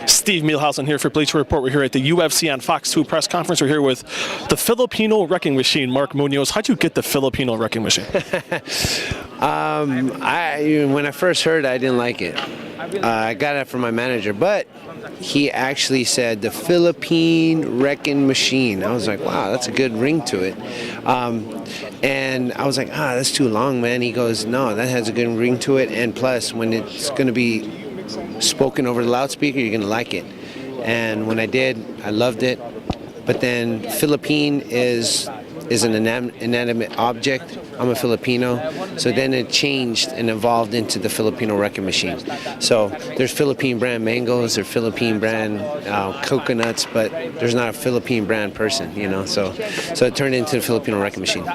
Steve Mielhausen here for Bleacher Report. We're here at the UFC on Fox 2 press conference. We're here with the Filipino wrecking machine, Mark Munoz. How'd you get the Filipino wrecking machine? When I first heard it, I didn't like it. I got it from my manager, but he actually said the Philippine wrecking machine. I was like, wow, that's a good ring to it. And I was like, that's too long, man. He goes, no, that has a good ring to it. And plus, when it's going to be spoken over the loudspeaker, you're going to like it. And when I did, I loved it. But then Philippine is an inanimate object. I'm a Filipino. So then it changed and evolved into the Filipino wrecking machine. So there's Philippine brand mangoes, there's Philippine brand coconuts, but there's not a Philippine brand person, you know. So it turned into the Filipino wrecking machine.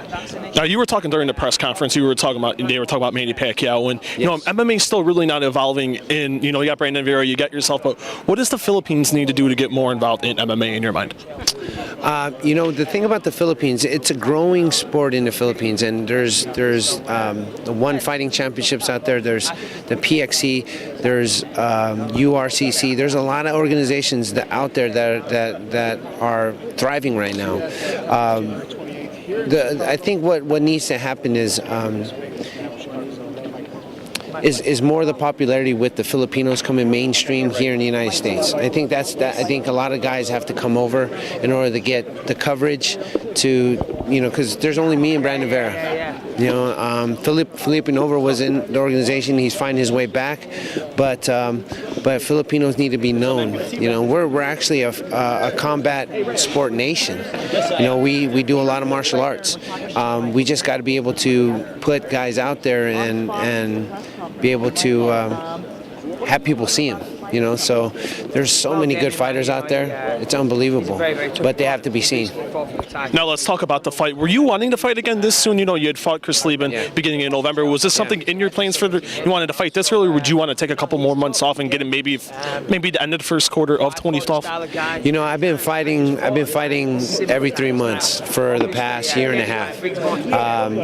Now, you were talking during the press conference, they were talking about Manny Pacquiao, and you know, MMA is still really not evolving in, you know, you got Brandon Vera, you got yourself, but what does the Philippines need to do to get more involved in MMA in your mind? You know, the thing about the Philippines, it's a growing sport in the Philippines, and there's the One Fighting Championships out there, there's the PXC, there's URCC, there's a lot of organizations out there that are thriving right now. I think what needs to happen is more of the popularity with the Filipinos coming mainstream here in the United States. I think I think a lot of guys have to come over in order to get the coverage to, you know, because there's only me and Brandon Vera. You know, Felipe Nova was in the organization. He's finding his way back, but Filipinos need to be known. You know, we're actually a combat sport nation. You know, we do a lot of martial arts. We just got to be able to put guys out there and be able to have people see them. You know, so there's so many good fighters out there. It's unbelievable, but they have to be seen. Now let's talk about the fight. Were you wanting to fight again this soon? You know, you had fought Chris Lieben beginning in November. Was this something in your plans for you wanted to fight this early, or would you want to take a couple more months off and get it maybe the end of the first quarter of 2012? You know, I've been fighting every 3 months for the past year and a half,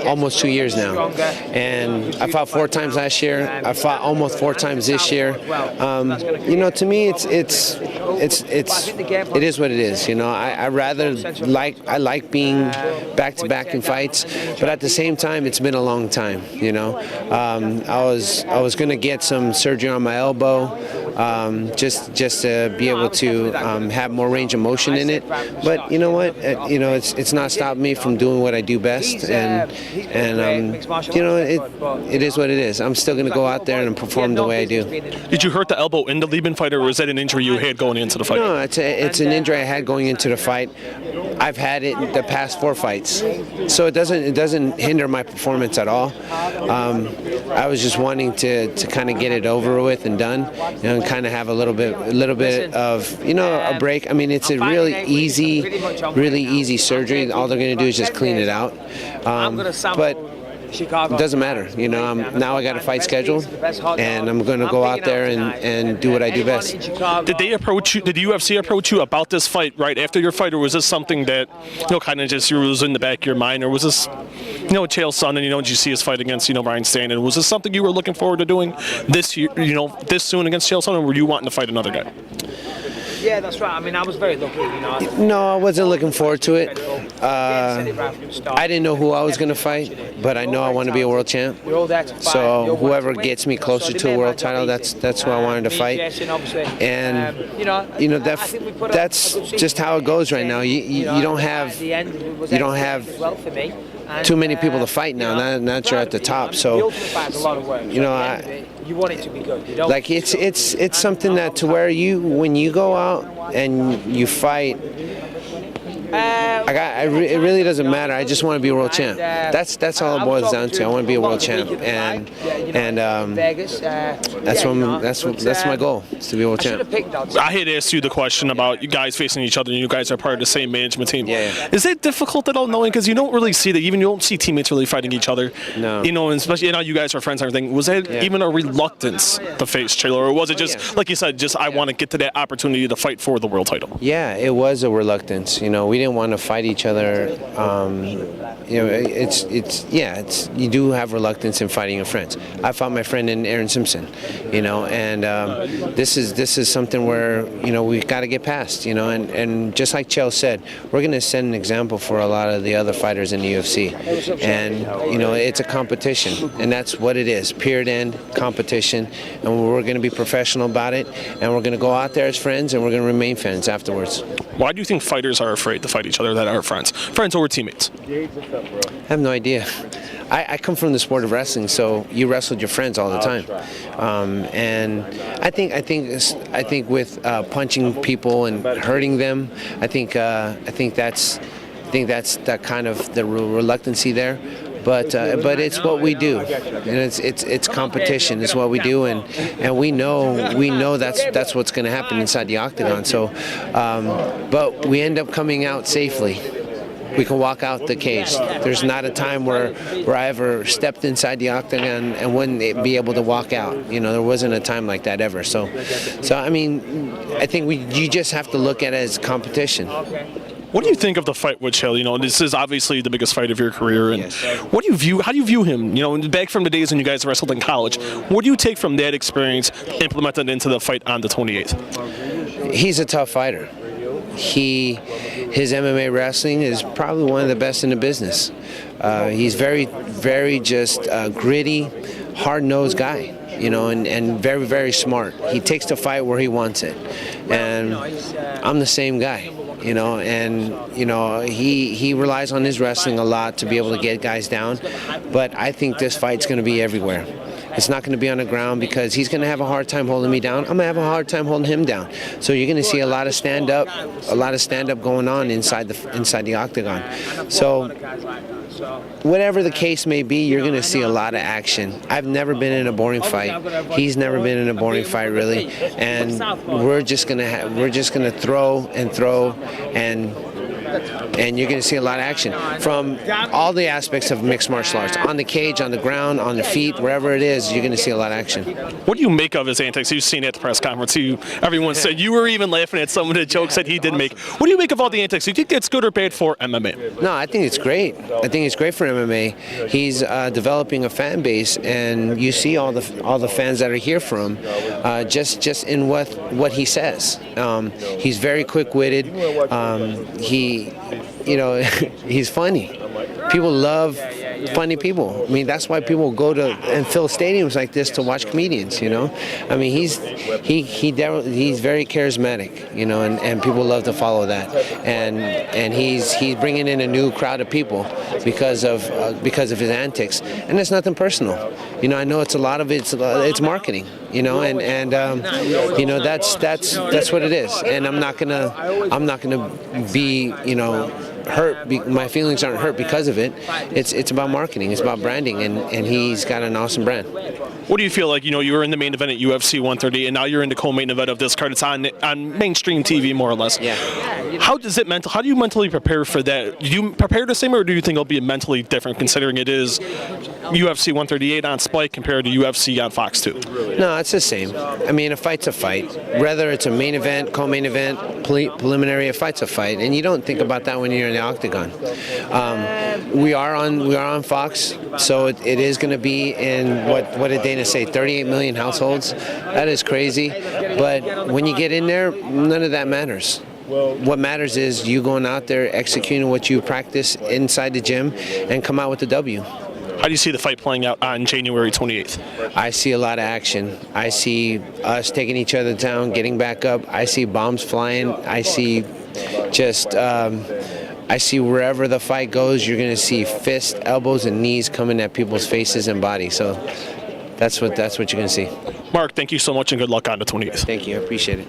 almost 2 years now. And I fought 4 times last year. I fought almost 4 times this year. You know, to me, it is what it is. You know, I like being back to back in fights, but at the same time, it's been a long time. You know, I was going to get some surgery on my elbow, just to be able to have more range of motion in it. But you know what? You know, it's not stopping me from doing what I do best, and you know, it is what it is. I'm still going to go out there and perform the way I do. Did you hurt the elbow in the Lieben fight, or was that an injury you had going into the fight? No, it's an injury I had going into the fight. I've had it the past 4 fights, so it doesn't hinder my performance at all. I was just wanting to kind of get it over with and done, you know, and kind of have a little bit of, you know, a break. I mean, it's a really easy surgery. All they're going to do is just clean it out, but it doesn't matter. You know, now I got a fight scheduled, and I'm going to go out there and do what I do best. Did they approach you? Did the UFC approach you about this fight right after your fight, or was this something that, you know, kind of just was in the back of your mind, or was this, you know, Chael Sonnen, you know, did you see his fight against, you know, Ryan Stanton? Was this something you were looking forward to doing this year, you know, this soon against Chael Sonnen, or were you wanting to fight another guy? Yeah, that's right. I mean, I was very lucky, you know. No, I wasn't looking forward to it. I didn't know who I was going to fight, but I know I want to be a world champ. So whoever gets me closer to a world title, that's who I wanted to fight. And you know, that's just how it goes right now. You don't have too many people to fight now. Not you're at the top. So you know, you want it to be good. Like it's something that to where when you go out and you fight, it really doesn't matter. I just want to be a world champ. That's all it boils down to. I want to be a world champ, and that's my goal, is to be a world champ. I had asked you the question about you guys facing each other, and you guys are part of the same management team. Yeah. Is it difficult at all knowing, because you don't really see that, even you don't see teammates really fighting each other? No. You know, and especially, you know, you guys are friends and everything. Was that even a reluctance to face Chael, or was it just like you said, I want to get to that opportunity to fight for the world title? Yeah, it was a reluctance. You know, we didn't want to fight each other, you do have reluctance in fighting your friends. I fought my friend in Aaron Simpson, and this is something where we've got to get past, and just like Chael said, we're going to set an example for a lot of the other fighters in the UFC, and it's a competition, and that's what it is, period end competition, and we're going to be professional about it, and we're going to go out there as friends, and we're going to remain friends afterwards. Why do you think fighters are afraid to fight each other that are friends or teammates? I have no idea. I come from the sport of wrestling, so you wrestle with your friends all the time, and I think with punching people and hurting them, I think that's that kind of the reluctancy there. But it's what we do, and it's competition. It's what we do, and we know that's what's going to happen inside the octagon. So, but we end up coming out safely. We can walk out the cage. There's not a time where I ever stepped inside the octagon and wouldn't be able to walk out. There wasn't a time like that ever. So I mean, I think you just have to look at it as competition. What do you think of the fight with Chael? This is obviously the biggest fight of your career, and yes. How do you view him? Back from the days when you guys wrestled in college, what do you take from that experience implemented into the fight on the 28th? He's a tough fighter. His MMA wrestling is probably one of the best in the business. He's very, very just gritty, hard-nosed guy. And very, very smart. He takes the fight where he wants it, and I'm the same guy. He relies on his wrestling a lot to be able to get guys down, but I think this fight's going to be everywhere. It's not going to be on the ground because he's going to have a hard time holding me down. I'm going to have a hard time holding him down. So you're going to see a lot of stand-up going on inside the octagon. So whatever the case may be, you're going to see a lot of action. I've never been in a boring fight. He's never been in a boring fight, really. And we're just going to throw and you're going to see a lot of action from all the aspects of mixed martial arts. On the cage, on the ground, on the feet, wherever it is, you're going to see a lot of action. What do you make of his antics? You've seen at the press conference. Everyone said you were even laughing at some of the jokes that he did make. What do you make of all the antics? Do you think that's good or bad for MMA? No, I think it's great. I think it's great for MMA. He's developing a fan base, and you see all the fans that are here for him just in what he says. He's very quick-witted. He's funny. People love funny people. I mean, that's why people go to and fill stadiums like this to watch comedians. I mean, he's very charismatic. And people love to follow that. And he's bringing in a new crowd of people because of his antics. And it's nothing personal. I know it's a lot of it's marketing. And that's what it is. And I'm not gonna be hurt. My feelings aren't hurt because of it. It's about marketing. It's about branding, and he's got an awesome brand. What do you feel like? You were in the main event at UFC 130, and now you're in the co-main event of this card. It's on mainstream TV, more or less. Yeah. How do you mentally prepare for that? Do you prepare the same, or do you think it'll be mentally different, considering it is UFC 138 on Spike compared to UFC on Fox 2? No, it's the same. I mean, a fight's a fight. Whether it's a main event, co-main event, preliminary, a fight's a fight, and you don't think about that when you're in the octagon. We are on Fox, so it is going to be in what did Dana say? 38 million households. That is crazy. But when you get in there, none of that matters. What matters is you going out there, executing what you practice inside the gym, and come out with the W. How do you see the fight playing out on January 28th? I see a lot of action. I see us taking each other down, getting back up. I see bombs flying. I see I see wherever the fight goes, you're going to see fists, elbows, and knees coming at people's faces and bodies. So that's what you're going to see. Mark, thank you so much, and good luck on the 28th. Thank you. I appreciate it.